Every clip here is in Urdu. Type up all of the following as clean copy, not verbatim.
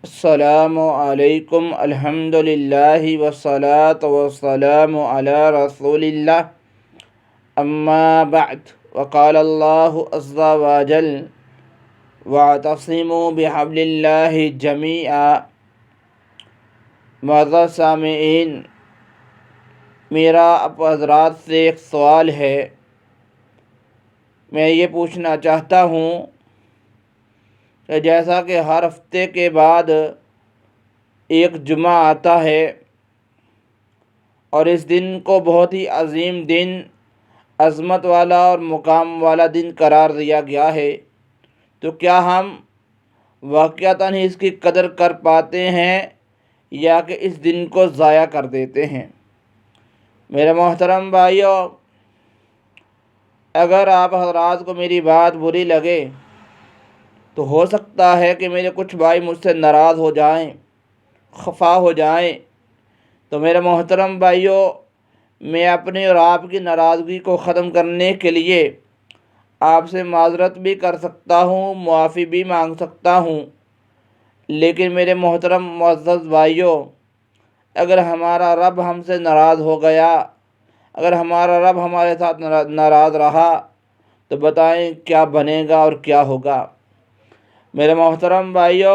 السلام علیکم الحمدللہ والصلاة والسلام علی رسول اللہ اما بعد وقال اللہ عز وجل واعتصموا بحبل اللہ جمیعا۔ معزز سامعین، میرا آپ حضرات سے ایک سوال ہے۔ میں یہ پوچھنا چاہتا ہوں کہ جیسا کہ ہر ہفتے کے بعد ایک جمعہ آتا ہے اور اس دن کو بہت ہی عظیم دن، عظمت والا اور مقام والا دن قرار دیا گیا ہے، تو کیا ہم واقعتاً ہی اس کی قدر کر پاتے ہیں یا کہ اس دن کو ضائع کر دیتے ہیں؟ میرے محترم بھائیو، اگر آپ حضرات کو میری بات بری لگے تو ہو سکتا ہے کہ میرے کچھ بھائی مجھ سے ناراض ہو جائیں، خفا ہو جائیں، تو میرے محترم بھائیو، میں اپنی اور آپ کی ناراضگی کو ختم کرنے کے لیے آپ سے معذرت بھی کر سکتا ہوں، معافی بھی مانگ سکتا ہوں، لیکن میرے محترم معزز بھائیو، اگر ہمارا رب ہم سے ناراض ہو گیا، اگر ہمارا رب ہمارے ساتھ ناراض رہا تو بتائیں کیا بنے گا اور کیا ہوگا؟ میرے محترم بھائیو،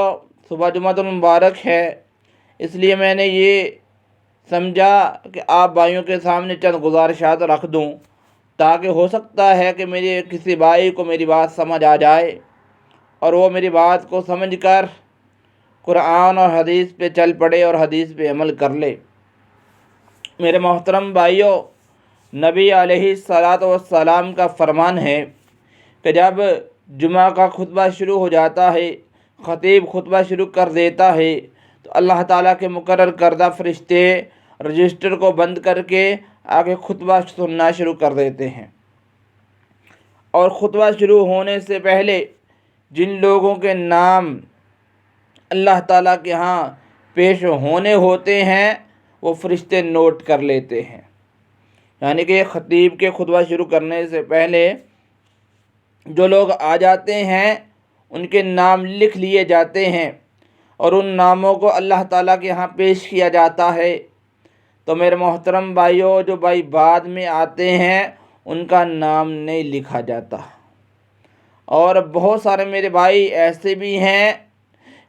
صبح جمعہ المبارک ہے، اس لیے میں نے یہ سمجھا کہ آپ بھائیوں کے سامنے چند گزارشات رکھ دوں، تاکہ ہو سکتا ہے کہ میرے کسی بھائی کو میری بات سمجھ آ جائے اور وہ میری بات کو سمجھ کر قرآن اور حدیث پہ چل پڑے اور حدیث پہ عمل کر لے۔ میرے محترم بھائیو، نبی علیہ الصلاۃ والسلام کا فرمان ہے کہ جب جمعہ کا خطبہ شروع ہو جاتا ہے، خطیب خطبہ شروع کر دیتا ہے، تو اللہ تعالیٰ کے مقرر کردہ فرشتے رجسٹر کو بند کر کے آگے خطبہ سننا شروع کر دیتے ہیں، اور خطبہ شروع ہونے سے پہلے جن لوگوں کے نام اللہ تعالیٰ کے ہاں پیش ہونے ہوتے ہیں وہ فرشتے نوٹ کر لیتے ہیں۔ یعنی کہ خطیب کے خطبہ شروع کرنے سے پہلے جو لوگ آ جاتے ہیں ان کے نام لکھ لیے جاتے ہیں اور ان ناموں کو اللہ تعالیٰ کے ہاں پیش کیا جاتا ہے۔ تو میرے محترم بھائیوں، جو بھائی بعد میں آتے ہیں ان کا نام نہیں لکھا جاتا، اور بہت سارے میرے بھائی ایسے بھی ہیں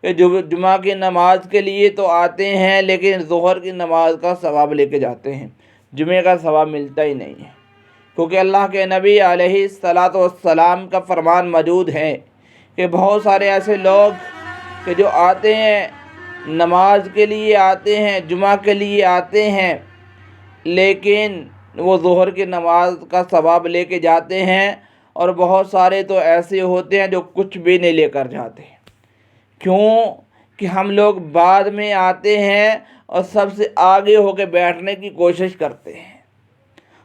کہ جو جمعہ کی نماز کے لیے تو آتے ہیں لیکن ظہر کی نماز کا ثواب لے کے جاتے ہیں، جمعہ کا ثواب ملتا ہی نہیں ہے، کیونکہ اللہ کے نبی علیہ الصلاۃ والسلام کا فرمان موجود ہے کہ بہت سارے ایسے لوگ کہ جو آتے ہیں، نماز کے لیے آتے ہیں، جمعہ کے لیے آتے ہیں، لیکن وہ ظہر کی نماز کا ثواب لے کے جاتے ہیں، اور بہت سارے تو ایسے ہوتے ہیں جو کچھ بھی نہیں لے کر جاتے۔ کیوں کہ ہم لوگ بعد میں آتے ہیں اور سب سے آگے ہو کے بیٹھنے کی کوشش کرتے ہیں۔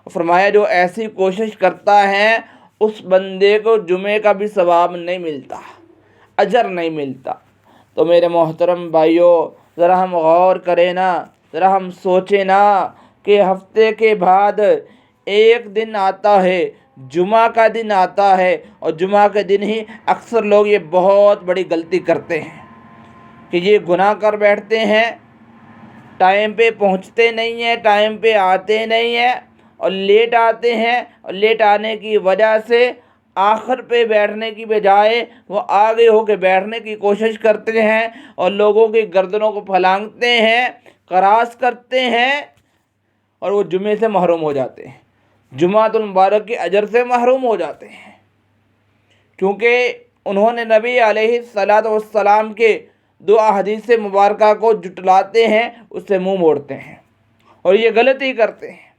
فرمایا جو ایسی کوشش کرتا ہے اس بندے کو جمعے کا بھی ثواب نہیں ملتا، اجر نہیں ملتا۔ تو میرے محترم بھائیوں، ذرا ہم غور کریں نا، ذرا ہم سوچیں نا کہ ہفتے کے بعد ایک دن آتا ہے، جمعہ کا دن آتا ہے، اور جمعہ کے دن ہی اکثر لوگ یہ بہت بڑی غلطی کرتے ہیں کہ یہ گناہ کر بیٹھتے ہیں، ٹائم پہ پہنچتے نہیں ہیں، ٹائم پہ آتے نہیں ہیں، اور لیٹ آتے ہیں، اور لیٹ آنے کی وجہ سے آخر پہ بیٹھنے کی بجائے وہ آگے ہو کے بیٹھنے کی کوشش کرتے ہیں اور لوگوں کی گردنوں کو پھلانگتے ہیں، کراس کرتے ہیں، اور وہ جمعے سے محروم ہو جاتے ہیں، جمعۃ المبارک کے اجر سے محروم ہو جاتے ہیں، کیونکہ انہوں نے نبی علیہ الصلاۃ والسلام کے دو احادیث مبارکہ کو جھٹلاتے ہیں، اس سے منہ موڑتے ہیں اور یہ غلطی کرتے ہیں۔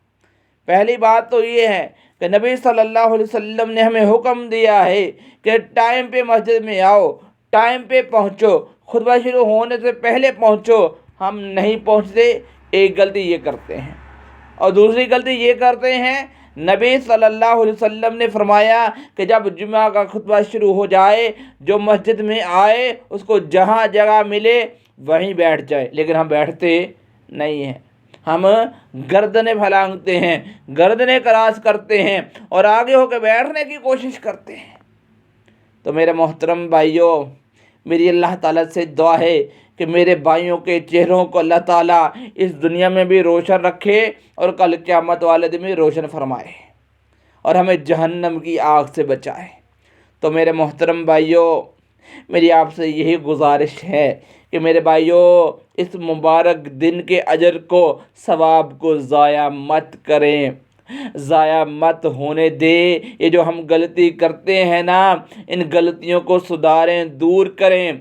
پہلی بات تو یہ ہے کہ نبی صلی اللہ علیہ وسلم نے ہمیں حکم دیا ہے کہ ٹائم پہ مسجد میں آؤ، ٹائم پہ پہنچو، خطبہ شروع ہونے سے پہلے پہنچو۔ ہم نہیں پہنچتے، ایک غلطی یہ کرتے ہیں، اور دوسری غلطی یہ کرتے ہیں، نبی صلی اللہ علیہ وسلم نے فرمایا کہ جب جمعہ کا خطبہ شروع ہو جائے، جو مسجد میں آئے اس کو جہاں جگہ ملے وہیں بیٹھ جائے، لیکن ہم بیٹھتے نہیں ہیں، ہم گردنیں پھلانگتے ہیں، گردنیں کراس کرتے ہیں اور آگے ہو کے بیٹھنے کی کوشش کرتے ہیں۔ تو میرے محترم بھائیوں، میری اللہ تعالیٰ سے دعا ہے کہ میرے بھائیوں کے چہروں کو اللہ تعالیٰ اس دنیا میں بھی روشن رکھے اور کل قیامت والے دن بھی روشن فرمائے اور ہمیں جہنم کی آگ سے بچائے۔ تو میرے محترم بھائیوں، میری آپ سے یہی گزارش ہے کہ میرے بھائیوں، اس مبارک دن کے اجر کو، ثواب کو ضائع مت کریں، ضائع مت ہونے دیں۔ یہ جو ہم غلطی کرتے ہیں نا، ان غلطیوں کو سدھاریں، دور کریں۔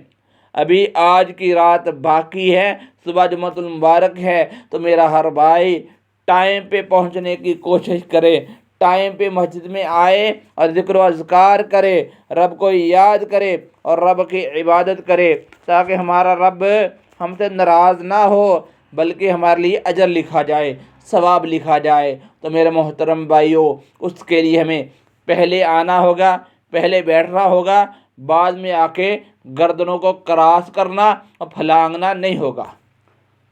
ابھی آج کی رات باقی ہے، صبح جمعۃ المبارک ہے، تو میرا ہر بھائی ٹائم پہ پہنچنے کی کوشش کرے، ٹائم پہ مسجد میں آئے اور ذکر و اذکار کرے، رب کو یاد کرے اور رب کی عبادت کرے، تاکہ ہمارا رب ہم سے ناراض نہ ہو، بلکہ ہمارے لیے اجر لکھا جائے، ثواب لکھا جائے۔ تو میرے محترم بھائیوں، اس کے لیے ہمیں پہلے آنا ہوگا، پہلے بیٹھنا ہوگا، بعد میں آ کے گردنوں کو کراس کرنا اور پھلانگنا نہیں ہوگا۔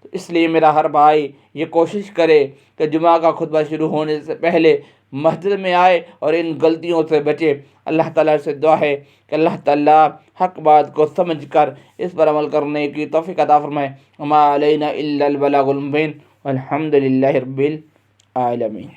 تو اس لیے میرا ہر بھائی یہ کوشش کرے کہ جمعہ کا خطبہ شروع ہونے سے پہلے مسجد میں آئے اور ان غلطیوں سے بچے۔ اللہ تعالیٰ سے دعا ہے کہ اللہ تعالیٰ حق بات کو سمجھ کر اس پر عمل کرنے کی توفیق عطا فرمائے۔ وما علینا الا البلاغ المبین والحمد للہ رب العالمین۔